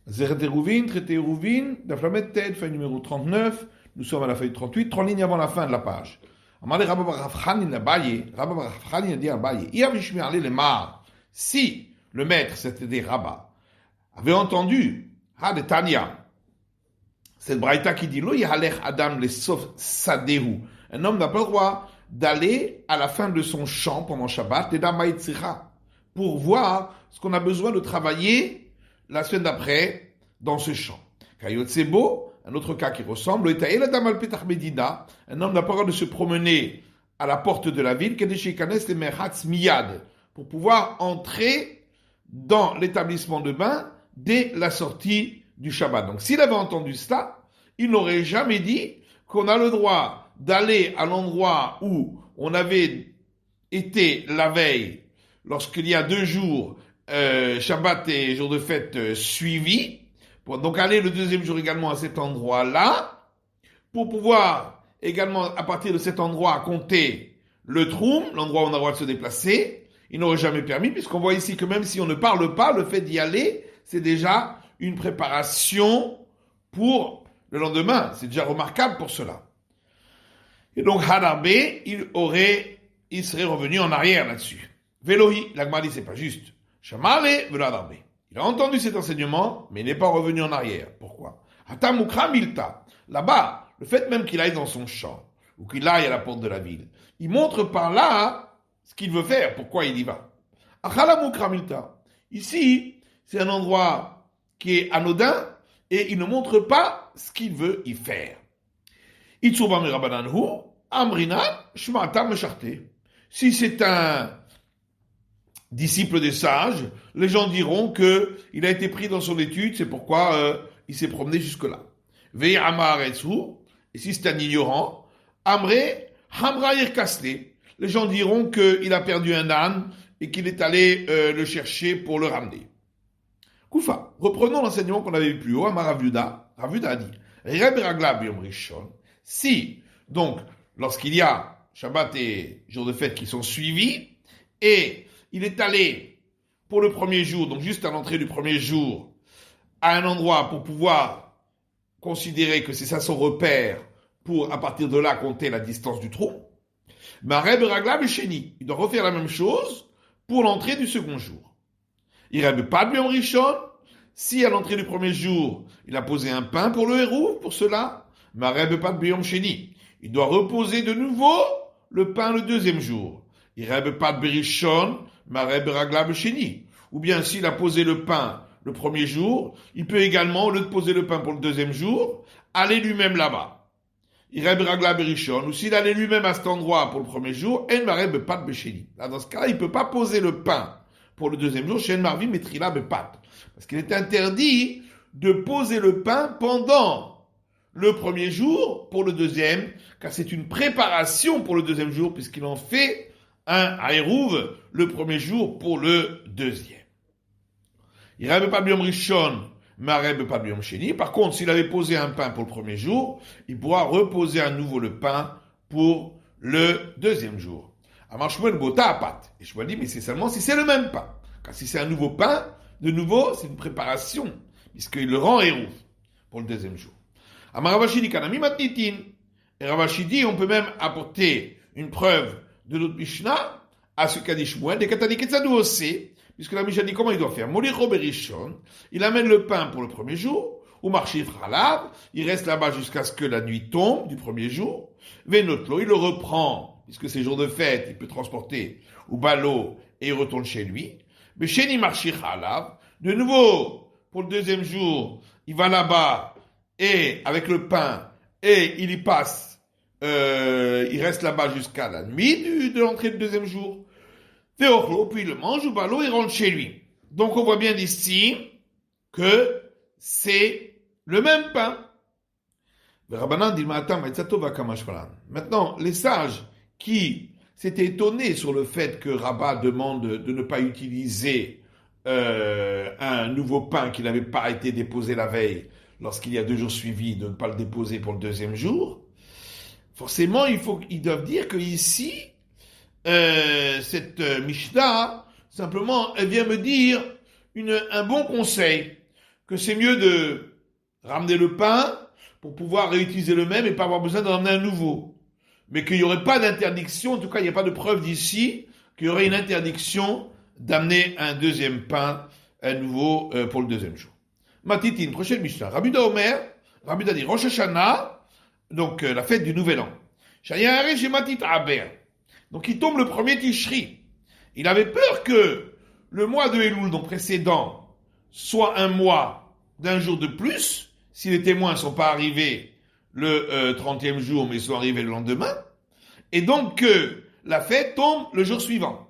Zeret Eruvin, traité Eruvin, Daflamet Ted, feuille numéro 39. Nous sommes à la feuille 38, 3 lignes avant la fin de la page. Amale Rabba bar Rav Chanin Abaye, Rabba bar Rav Chanin a dit à Abaye, le mar. Si le maître, c'est-à-dire Rabba, avait entendu, de Tanya, cette braïta qui dit, Lo yahalech Adam le sof sadehu. Un homme n'a pas le droit d'aller à la fin de son champ pendant Shabbat, pour voir ce qu'on a besoin de travailler la semaine d'après dans ce champ. Kayotsebo, un autre cas qui ressemble, un homme n'a pas le droit de se promener à la porte de la ville, pour pouvoir entrer dans l'établissement de bain dès la sortie du Shabbat. Donc s'il avait entendu cela, il n'aurait jamais dit qu'on a le droit d'aller à l'endroit où on avait été la veille, lorsqu'il y a 2 jours, Shabbat et jour de fête suivis, pour donc aller le deuxième jour également à cet endroit-là, pour pouvoir également à partir de cet endroit compter le troum, l'endroit où on a le droit de se déplacer. Il n'aurait jamais permis, puisqu'on voit ici que même si on ne parle pas, le fait d'y aller, c'est déjà une préparation pour le lendemain. C'est déjà remarquable pour cela. Et donc Hadarbe, il serait revenu en arrière là-dessus. Velohi, l'Agma dit c'est pas juste. Shamale, velo Hadarbe. Il a entendu cet enseignement, mais il n'est pas revenu en arrière. Pourquoi? Hatamukra milta. Là-bas, le fait même qu'il aille dans son champ, ou qu'il aille à la porte de la ville, il montre par là ce qu'il veut faire, pourquoi il y va. Achalamukra milta. Ici, c'est un endroit qui est anodin, et il ne montre pas ce qu'il veut y faire. Itsuba mirabananhu, amrinan, shmatam mesharte. Si c'est un disciple des sages, les gens diront que il a été pris dans son étude, c'est pourquoi il s'est promené jusque-là. Vei amar etsu, et si c'est un ignorant, amre hamra yirkasle. Les gens diront qu'il a perdu un âne et qu'il est allé le chercher pour le ramener. Koufa, reprenons l'enseignement qu'on avait vu plus haut. Amar Ravuda a dit, Reb Ragla biyom rishon. Si, donc, lorsqu'il y a Shabbat et jour de fête qui sont suivis, et il est allé pour le premier jour, donc juste à l'entrée du premier jour, à un endroit pour pouvoir considérer que c'est ça son repère, pour à partir de là compter la distance du trou, Mareb Ragla Besheni, il doit refaire la même chose pour l'entrée du second jour. Il rêve pas de Biom Rishon, si à l'entrée du premier jour, il a posé un pain pour le héros, pour cela, Mareb pas de Biom Sheni, il doit reposer de nouveau le pain le deuxième jour. Il rêve pas de Berishon, Mareb Ragla Besheni. Ou bien s'il a posé le pain le premier jour, il peut également, au lieu de poser le pain pour le deuxième jour, aller lui-même là-bas. Il rêve Ragla Berishon, ou s'il allait lui-même à cet endroit pour le premier jour, En Mareb pas de Besheni. Là, dans ce cas-là, il ne peut pas poser le pain pour le deuxième jour, chez En Marvi Metrila Bepat. Parce qu'il est interdit de poser le pain pendant le premier jour pour le deuxième, car c'est une préparation pour le deuxième jour, puisqu'il en fait un Aïrouv le premier jour pour le deuxième. Il rêve pas Biom Rishon, mais rêve pas Biom Sheni. Par contre, s'il avait posé un pain pour le premier jour, il pourra reposer à nouveau le pain pour le deuxième jour. Alors Shmuel Bota à pâte. Et Shmuel dit, mais c'est seulement si c'est le même pain. Car si c'est un nouveau pain, de nouveau, c'est une préparation, puisqu'il le rend Aïrouv pour le deuxième jour. Ravashi dit Kanami Matnitin. Et Ravashi dit, on peut même apporter une preuve de notre Mishnah à ce qu'a dit Shmuel, des Katani Ketzadou aussi, puisque la Mishnah dit comment il doit faire. Molicho Berishon, il amène le pain pour le premier jour, ou Marchif Ralav, il reste là-bas jusqu'à ce que la nuit tombe du premier jour. Venotlo, il le reprend, puisque c'est jour de fête, il peut transporter ou balo et il retourne chez lui. Mais Sheni Marchif Ralav, de nouveau, pour le deuxième jour, il va là-bas et avec le pain, et il y passe, il reste là-bas jusqu'à la nuit de l'entrée du deuxième jour. Théochlo, puis il le mange, ou balo, il rentre chez lui. Donc on voit bien d'ici que c'est le même pain. Maintenant, les sages qui s'étaient étonnés sur le fait que Rabat demande de ne pas utiliser un nouveau pain qui n'avait pas été déposé la veille, lorsqu'il y a 2 jours suivis, de ne pas le déposer pour le deuxième jour, forcément, ils doivent dire que ici, cette Mishnah, simplement, elle vient me dire un bon conseil, que c'est mieux de ramener le pain pour pouvoir réutiliser le même et pas avoir besoin d'en ramener un nouveau. Mais qu'il n'y aurait pas d'interdiction, en tout cas il n'y a pas de preuve d'ici, qu'il y aurait une interdiction d'amener un deuxième pain, un nouveau, pour le deuxième jour. Matitine, prochaine Mishnah. Rabbi da Omer, Rabbi da dit Rosh Hashanah, donc la fête du Nouvel An. Donc il tombe le premier Tishri. Il avait peur que le mois de Elul, donc précédent, soit un mois d'un jour de plus, si les témoins ne sont pas arrivés le 30e jour, mais sont arrivés le lendemain, et donc que la fête tombe le jour suivant.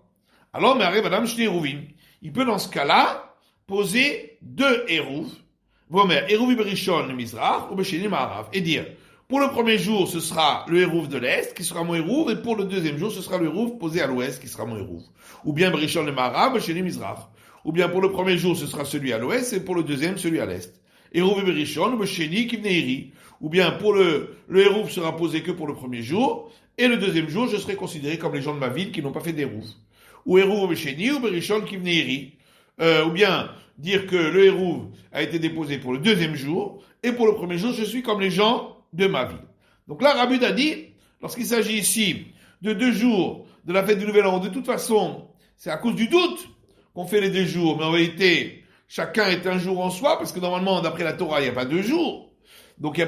Alors, mais arrive Madame Shnerouvin. Il peut dans ce cas-là poser deux Hérouv, Hérouv Berishon Mizrach ou Besheni Ma'arav, et dire, pour le premier jour, ce sera le Hérouv de l'Est, qui sera mon Hérouv, et pour le deuxième jour, ce sera le Hérouv posé à l'Ouest, qui sera mon Hérouv. Ou bien Berishon le Ma'arav, Besheni Mizrach. Ou bien pour le premier jour, ce sera celui à l'Ouest, et pour le deuxième, celui à l'Est. Hérouv Berishon, Besheni Kivneiri. Ou bien pour le Hérouv sera posé que pour le premier jour, et le deuxième jour, je serai considéré comme les gens de ma ville qui n'ont pas fait d'Hérouv. Ou Hérouv Besheni, ou Berishon Kivneiri. Ou bien dire que le Hérouv a été déposé pour le deuxième jour, et pour le premier jour, je suis comme les gens de ma ville. Donc là, Rabbi a dit, lorsqu'il s'agit ici de 2 jours de la fête du Nouvel An, de toute façon, c'est à cause du doute qu'on fait les 2 jours, mais en réalité, chacun est un jour en soi, parce que normalement, d'après la Torah, il n'y a pas 2 jours. Donc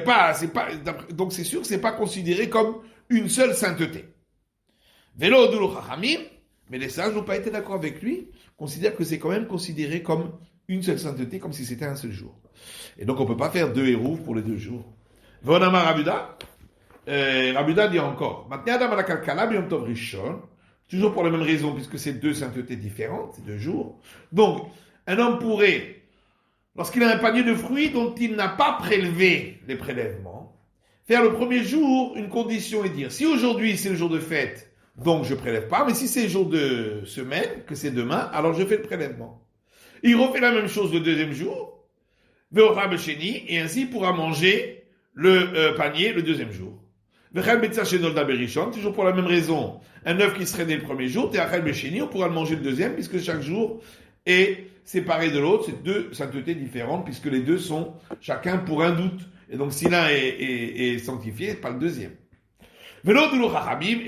donc c'est sûr que c'est pas considéré comme une seule sainteté. Vélo de l'Ochachamim, mais les sages n'ont pas été d'accord avec lui, considèrent que c'est quand même considéré comme une seule sainteté, comme si c'était un seul jour. Et donc on peut pas faire 2 Hérouv pour les 2 jours. Vonama Rabuda, Rabuda dit encore, toujours pour la même raison, puisque c'est 2 saintetés différentes, c'est 2 jours. Donc, un homme pourrait, lorsqu'il a un panier de fruits dont il n'a pas prélevé les prélèvements, faire le premier jour une condition et dire, si aujourd'hui c'est le jour de fête, donc je prélève pas, mais si c'est le jour de semaine, que c'est demain, alors je fais le prélèvement. Il refait la même chose le deuxième jour, et ainsi il pourra manger le panier le deuxième jour. Toujours pour la même raison, un œuf qui serait né le premier jour, on pourra le manger le deuxième, puisque chaque jour est séparé de l'autre. C'est 2 saintetés différentes, puisque les 2 sont chacun pour un doute. Et donc si l'un est sanctifié, pas le deuxième. Et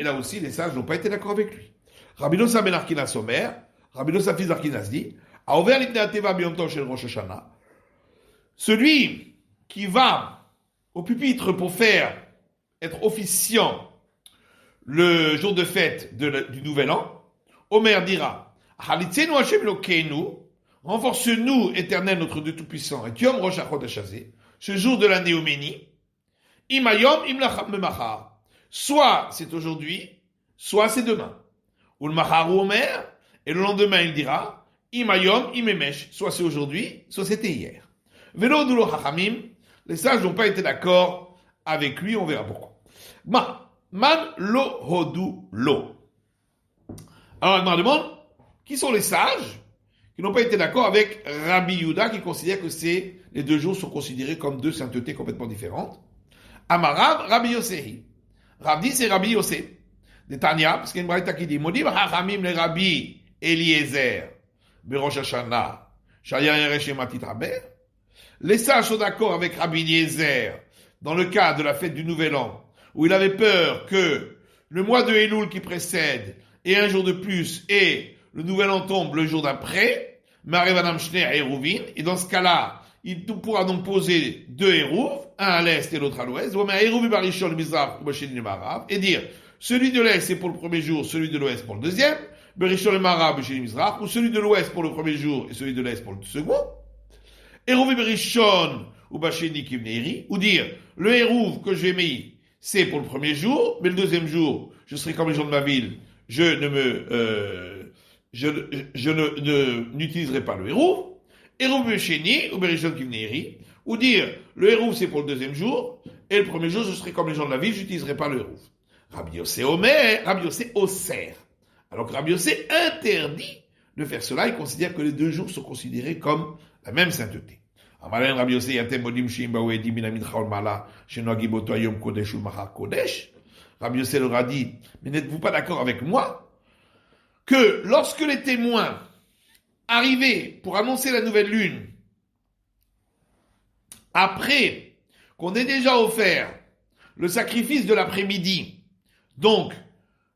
là aussi, les sages n'ont pas été d'accord avec lui. Rabbi Nosa ben Arkinas Omer, Rabbi Nosa fils d'Arkinas dit, a ouvert l'Ibn Ateva biyom shel Rosh Hashanah. Celui qui va au pupitre pour être officiant le jour de fête du Nouvel An, Omer dira, Halitzenu Hashem Elokeinu, renforce-nous, éternel notre Dieu Tout-Puissant, et Yom Rosh HaChodesh Hazeh, ce jour de la Néoménie, Imayom Imlacham Memachar, soit c'est aujourd'hui, soit c'est demain. Ou le Machar ou Omer, et le lendemain il dira, Imayom Imemesh, soit c'est aujourd'hui, soit c'était hier. Velo Dulo Hachamim, les sages n'ont pas été d'accord avec lui, on verra pourquoi. Man lo hodu lo. Alors, on demande, qui sont les sages qui n'ont pas été d'accord avec Rabbi Yehuda, qui considère que les 2 jours sont considérés comme 2 saintetés complètement différentes. Amarav, Rabbi Yosehi. Rabbi, c'est Rabbi Yosef. De Tanya, parce qu'il y a une braïta qui dit, Modim hachamim le Rabbi Eliezer, Berosh Hashanah, Shaya Yeresh Matit Haber. Les sages sont d'accord avec Rabbi Eliezer dans le cas de la fête du Nouvel An, où il avait peur que le mois de Elul qui précède ait un jour de plus et le Nouvel An tombe le jour d'après, Marevanam Shner Hérouvin, et dans ce cas-là, il pourra donc poser 2 Hérouv, un à l'est et l'autre à l'ouest, et dire, celui de l'est c'est pour le premier jour, celui de l'ouest pour le deuxième, ou celui de l'ouest pour le premier jour et celui de l'est pour le second, Hérouv Berishon ou Basheni Kivneiri, ou dire, le Hérouv que j'ai mis, c'est pour le premier jour, mais le deuxième jour, je serai comme les gens de ma ville, je n'utiliserai pas le Hérouv, Hérouv Besheni ou Berishon Kivneiri, ou dire, le Hérouv c'est pour le deuxième jour, et le premier jour, je serai comme les gens de la ville, je n'utiliserai pas le Hérouv. Rabbi Yossé Omer, Rabbi Yossé Osser. Alors que Rabbi Yossé interdit de faire cela, il considère que les 2 jours sont considérés comme la même sainteté. Amalen Rabbi Yossé yatem modim sheim baou edim min hamidcha ol mala shenoagim boto hayom kodesh ou machar kodesh. Rabbi Yossé leur a dit, mais n'êtes-vous pas d'accord avec moi que lorsque les témoins arrivaient pour annoncer la nouvelle lune après qu'on ait déjà offert le sacrifice de l'après-midi, donc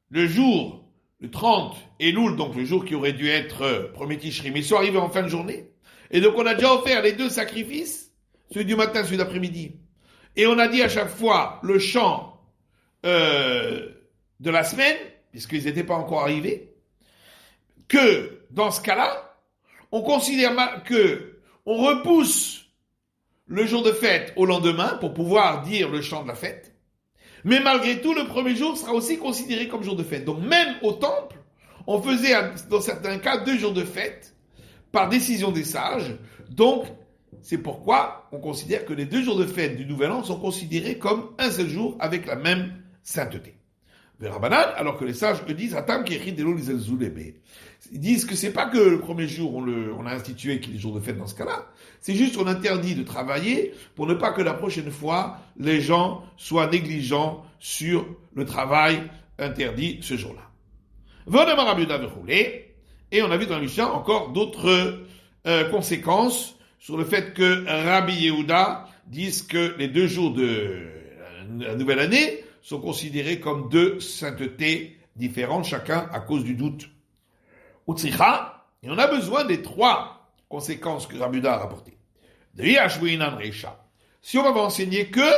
le jour, le 30 Elul, donc le jour qui aurait dû être premier Tishri, mais ils sont arrivés en fin de journée, et donc on a déjà offert les deux sacrifices, celui du matin, celui d'après-midi, et on a dit à chaque fois le chant de la semaine, puisqu'ils n'étaient pas encore arrivés, que dans ce cas-là, on considère que on repousse le jour de fête au lendemain pour pouvoir dire le chant de la fête. Mais malgré tout, le premier jour sera aussi considéré comme jour de fête. Donc même au temple, on faisait dans certains cas 2 jours de fête par décision des sages. Donc c'est pourquoi on considère que les 2 jours de fête du Nouvel An sont considérés comme un seul jour avec la même sainteté. Verabanan, alors que les sages eux disent ils disent que c'est pas que le premier jour on a institué qu'il est jour de fête dans ce cas-là, c'est juste qu'on interdit de travailler pour ne pas que la prochaine fois les gens soient négligents sur le travail interdit ce jour-là. Et on a vu dans la Mishnah encore d'autres conséquences sur le fait que Rabbi Yehuda dise que les 2 jours de la nouvelle année sont considérés comme 2 saintetés différentes, chacun à cause du doute. Utsicha, et on a besoin des 3 conséquences que Rabbi Yehuda a rapportées. Si on va enseigner que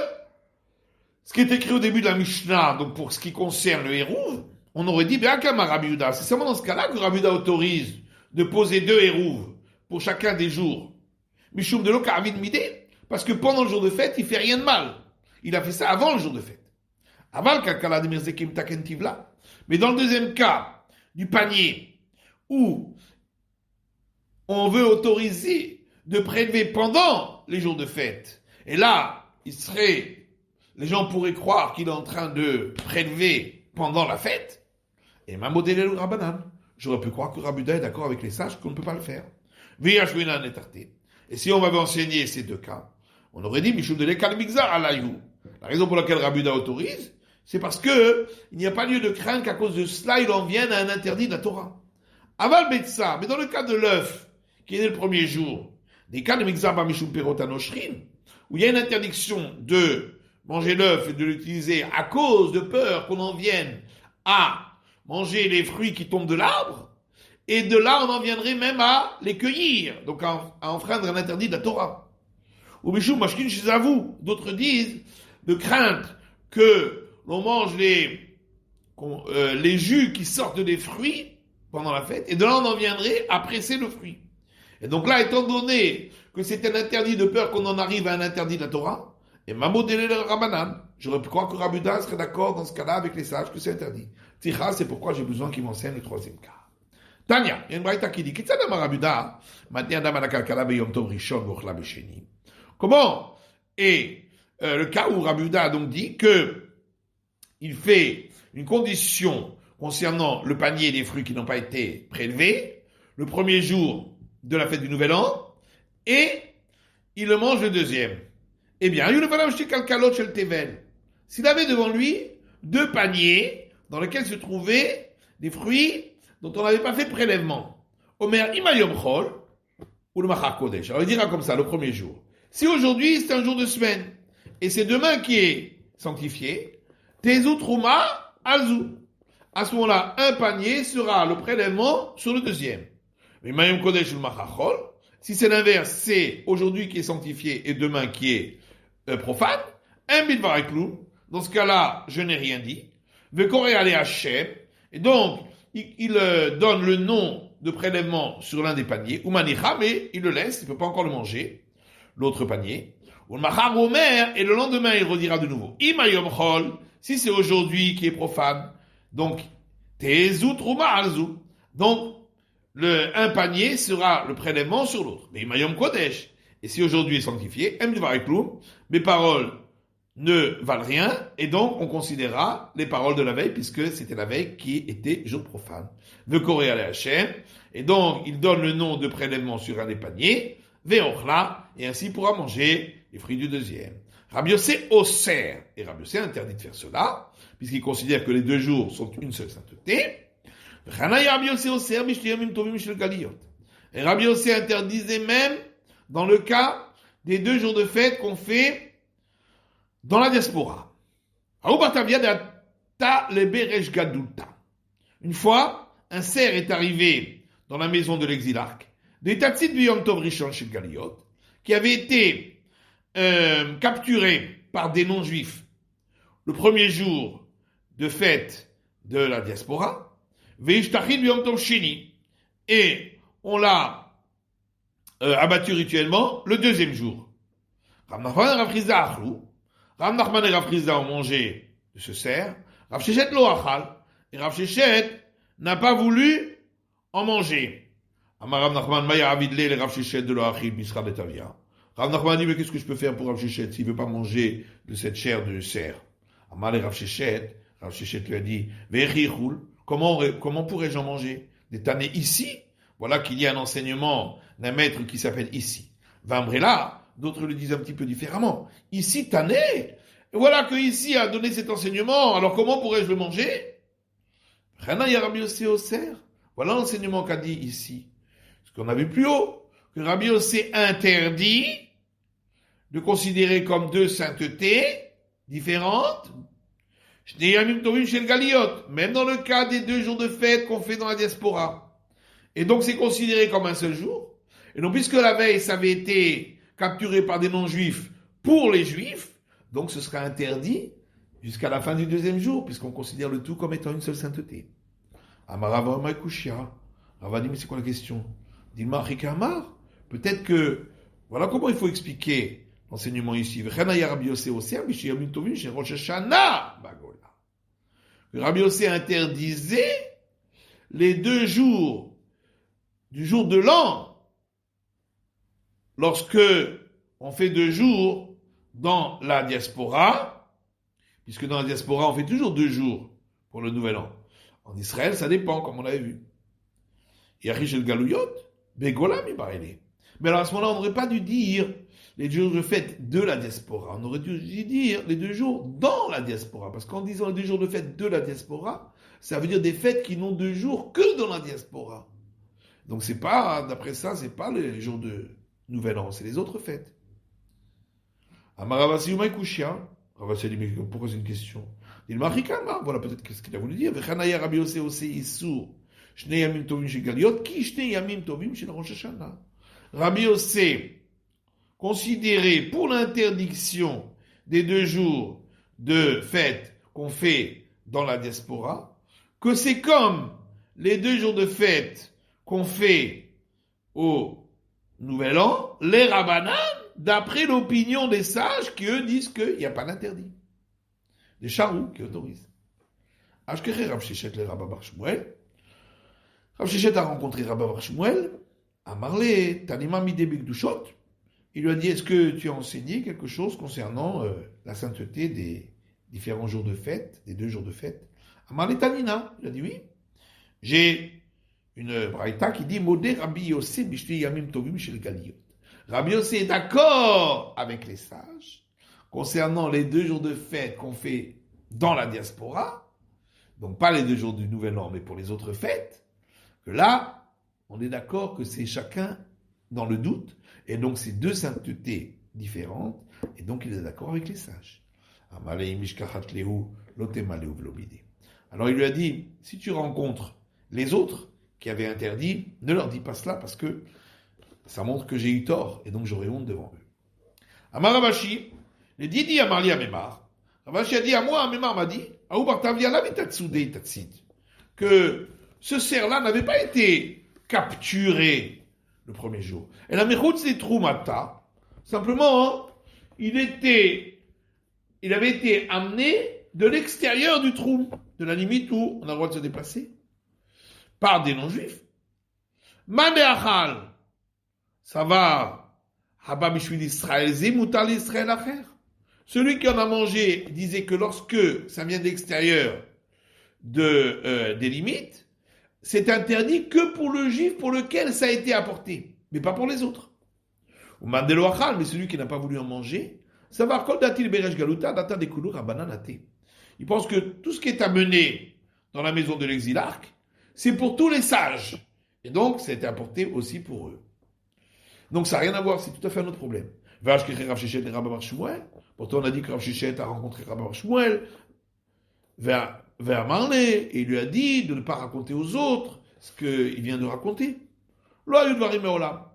ce qui est écrit au début de la Mishnah, donc pour ce qui concerne le Hérouv, on aurait dit, Rabbi Yehuda, c'est seulement dans ce cas-là que Rabbi Yehuda autorise de poser 2 Hérouv pour chacun des jours. Mishum de l'Okarvin Midé, parce que pendant le jour de fête, il fait rien de mal. Il a fait ça avant le jour de fête. Mais dans le deuxième cas du panier, où on veut autoriser de prélever pendant les jours de fête, et là, les gens pourraient croire qu'il est en train de prélever pendant la fête, et ma modèle le Rabbanan, j'aurais pu croire que Rabbi Yehuda est d'accord avec les sages qu'on ne peut pas le faire. Et si on m'avait enseigné ces 2 cas, on aurait dit Mishum de l'Ekal Migzar Alayhu. La raison pour laquelle Rabbi Yehuda autorise, c'est parce que il n'y a pas lieu de craindre qu'à cause de cela, il en vienne à un interdit de la Torah. Aval Betsa, mais dans le cas de l'œuf, qui est né le premier jour, des cas de Migzar Bamishum Perot Anoshrin, où il y a une interdiction de manger l'œuf et de l'utiliser à cause de peur qu'on en vienne à manger les fruits qui tombent de l'arbre, et de là on en viendrait même à les cueillir, donc à enfreindre un interdit de la Torah. Ou Mishum Mashkin Shizavu, d'autres disent, de crainte que l'on mange les jus qui sortent des fruits pendant la fête, et de là on en viendrait à presser le fruit. Et donc là, étant donné que c'est un interdit de peur qu'on en arrive à un interdit de la Torah, et Mamo Dele le Rabbanan, j'aurais pu croire que Rabbi Yehuda serait d'accord dans ce cas-là avec les sages que c'est interdit. Ticha, c'est pourquoi j'ai besoin qu'il m'enseigne le 3e cas. Tania, il y a une braïta qui dit, comment est le cas où Rabbi Yehuda a donc dit que il fait une condition concernant le panier des fruits qui n'ont pas été prélevés le premier jour de la fête du Nouvel An et il le mange le deuxième. Eh bien, s'il avait devant lui 2 paniers dans lesquels se trouvaient des fruits dont on n'avait pas fait de prélèvement. Omer imayom chol ou le machar kodesh. Alors il dira comme ça le premier jour. Si aujourd'hui c'est un jour de semaine et c'est demain qui est sanctifié, tezu truma alzu. À ce moment-là, un panier sera le prélèvement sur le deuxième. Mais imayom kodesh ou le machar chol. Si c'est l'inverse, c'est aujourd'hui qui est sanctifié et demain qui est profane. Un bidvareklum. Dans ce cas-là, je n'ai rien dit. Vekore ale Hashem. Et donc, il donne le nom de prélèvement sur l'un des paniers, ou manicha, mais il le laisse, il ne peut pas encore le manger, l'autre panier. Ou le machar omer, et le lendemain, il redira de nouveau. Imayom chol, si c'est aujourd'hui qui est profane, donc, tezu truma alzu. Donc, un panier sera le prélèvement sur l'autre. Mais imayom kodesh. Et si aujourd'hui est sanctifié, em dvareklum, mes paroles ne valent rien, et donc on considérera les paroles de la veille, puisque c'était la veille qui était jour profane. Vekore ale Hashem, et donc il donne le nom de prélèvement sur un des paniers, veochla, et ainsi pourra manger les fruits du deuxième. Rabbi Yossé osser, et Rabbi Yossé interdit de faire cela, puisqu'il considère que les 2 jours sont une seule sainteté. Et Rabbi Yossé interdisait même dans le cas des 2 jours de fête qu'on fait dans la diaspora. Une fois, un cerf est arrivé dans la maison de l'exilarque, qui avait été capturé par des non-juifs le premier jour de fête de la diaspora, et on l'a abattu rituellement le deuxième jour. Rav Nachman et Rav Chizda ont mangé de ce cerf. Rav Sheshet lo achal, et Rav Sheshet n'a pas voulu en manger. Amar Rav Nachman, maya avidle le Rav Sheshet de lo achil bisra betavia. Rav Nachman dit, mais qu'est-ce que je peux faire pour Rav Sheshet s'il veut pas manger de cette chair de cerf? Amar le Rav Sheshet lui a dit, ve'echichul, comment pourrais-je en manger? Des tanés ici? Voilà qu'il y a un enseignement d'un maître qui s'appelle ici. Vambrela, d'autres le disent un petit peu différemment. Ici, Tané. Et voilà que ici a donné cet enseignement. Alors comment pourrais-je le manger? Voilà l'enseignement qu'a dit ici. Ce qu'on a vu plus haut. Que Rabbi Yossé interdit de considérer comme 2 saintetés différentes. Même dans le cas des 2 jours de fête qu'on fait dans la diaspora. Et donc c'est considéré comme un seul jour. Et donc puisque la veille ça avait été capturé par des non-juifs pour les juifs, donc ce sera interdit jusqu'à la fin du 2e jour, puisqu'on considère le tout comme étant une seule sainteté. Amarava Maikushia. Rava dit, mais c'est quoi la question? Dilma Rikamar. Peut-être que, voilà comment il faut expliquer l'enseignement ici. Rabbi Yossé interdisait les 2 jours du jour de l'an, lorsque on fait 2 jours dans la diaspora, puisque dans la diaspora on fait toujours 2 jours pour le nouvel an. En Israël, ça dépend, comme on l'avait vu. Yachish el Galouyot, Begola mi barélé. Mais alors à ce moment-là, on n'aurait pas dû dire les jours de fête de la diaspora. On aurait dû dire les 2 jours dans la diaspora. Parce qu'en disant les 2 jours de fête de la diaspora, ça veut dire des fêtes qui n'ont 2 jours que dans la diaspora. Donc c'est pas, d'après ça, c'est pas les jours de Nouvel An, c'est les autres fêtes. Amaravasi ou Maïkouchia. Ravasi dit, mais pourquoi c'est une question? Il m'a rikama. Voilà peut-être ce qu'il a voulu dire. Vechanaya Rabbi Yossé aussi Issur. Shnei Yamim Tovim chez Galiot. Ki Shnei Yamim Tovim chez Rosh Hashanah. Rabbi Yossé considéré pour l'interdiction des 2 jours de fête qu'on fait dans la diaspora, que c'est comme les 2 jours de fête qu'on fait au Nouvel An, les Rabbanan, d'après l'opinion des sages qui eux disent qu'il n'y a pas d'interdit. Des charous qui autorisent. Ashkeché Rav Sheshet le Rabba Bar Shmuel. Rav Sheshet a rencontré Rabba Bar Shmuel, a marlé Tanima Midé Bigdushot. Il lui a dit, est-ce que tu as enseigné quelque chose concernant la sainteté des différents jours de fête, des 2 jours de fête? A marlé Tanina. Il a dit oui. J'ai une braïta qui dit Modé Rabbi Yossé Bishti Yamim Tovim Shel Galiyot. Rabbi Yossé est d'accord avec les sages concernant les 2 jours de fête qu'on fait dans la diaspora, donc pas les 2 jours du Nouvel An, mais pour les autres fêtes, que là, on est d'accord que c'est chacun dans le doute, et donc c'est 2 saintetés différentes, et donc il est d'accord avec les sages. Alors il lui a dit, si tu rencontres les autres qui avaient interdit, ne leur dis pas cela parce que ça montre que j'ai eu tort et donc j'aurai honte devant eux. Amar Ravashi, le Didi Amarli Amemar, Ravashi a dit à moi, Amemar m'a dit, que ce cerf-là n'avait pas été capturé le premier jour. Et la Mechutz des Troumata, simplement, il avait été amené de l'extérieur du trou, de la limite où on a le droit de se déplacer, par des non-juifs. Manéachal, ça va, Haba Bishvil Israël, Zimutal Israël Acher. Celui qui en a mangé disait que lorsque ça vient de l'extérieur des limites, c'est interdit que pour le juif pour lequel ça a été apporté, mais pas pour les autres. Ou Mandelo Achal, mais celui qui n'a pas voulu en manger, ça va, Kol Datil Beresh Galuta, Data de Kulur Abananate. Il pense que tout ce qui est amené dans la maison de l'exilarque, c'est pour tous les sages. Et donc, ça a été apporté aussi pour eux. Donc, ça n'a rien à voir, c'est tout à fait un autre problème. Rav Shechet et Rabbi Bar Shmuel. Pourtant, on a dit que Rav Shechet a rencontré Rabbi Bar Shmuel. Vers Marley, et il lui a dit de ne pas raconter aux autres ce qu'il vient de raconter. Là, il va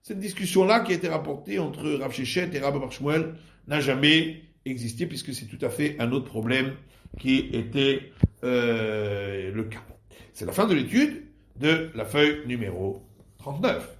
cette discussion-là qui a été rapportée entre Rav Shechet et Rabbi Bar Shmuel n'a jamais existé, puisque c'est tout à fait un autre problème qui était le cas. C'est la fin de l'étude de la feuille numéro 39.